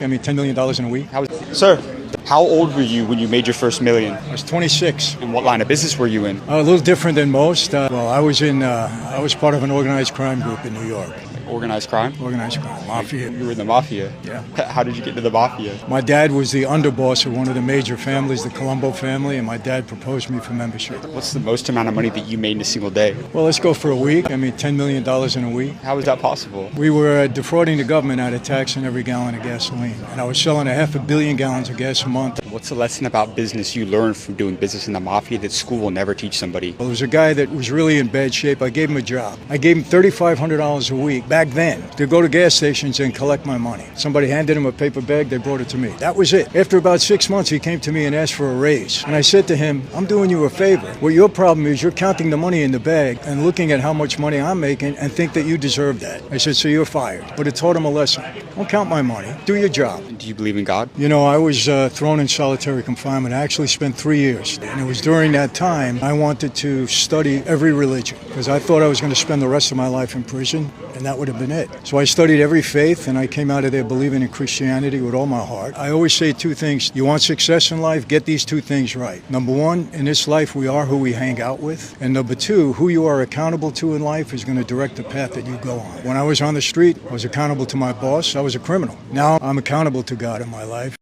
I mean, $10 million in a week. Sir, how old were you when you made your first million? I was 26. And what line of business were you in? A little different than most. Well, I was part of an organized crime group in New York. Organized crime? Organized crime, Mafia. You were in the Mafia? Yeah. How did you get into the Mafia? My dad was the underboss of one of the major families, the Colombo family, and my dad proposed me for membership. What's the most amount of money that you made in a single day? Well, let's go for a week. I mean, $10 million in a week. How is that possible? We were defrauding the government out of taxing every gallon of gasoline, and I was selling 500 million gallons of gas a month. What's the lesson about business you learned from doing business in the Mafia that school will never teach somebody? Well, there was a guy that was really in bad shape. I gave him a job. I gave him $3,500 a week back then to go to gas stations and collect my money. Somebody handed him a paper bag, they brought it to me. That was it. After about 6 months, he came to me and asked for a raise. And I said to him, I'm doing you a favor. Well, your problem is you're counting the money in the bag and looking at how much money I'm making and think that you deserve that. I said, so you're fired. But it taught him a lesson. Don't count my money. Do your job. Do you believe in God? You know, I was thrown in solitary confinement. I actually spent 3 years. And it was during that time I wanted to study every religion because I thought I was going to spend the rest of my life in prison, and that would have been it. So I studied every faith, and I came out of there believing in Christianity with all my heart. I always say two things. You want success in life? Get these two things right. Number one, in this life, we are who we hang out with. And number two, who you are accountable to in life is going to direct the path that you go on. When I was on the street, I was accountable to my boss. I was a criminal. Now I'm accountable to God in my life.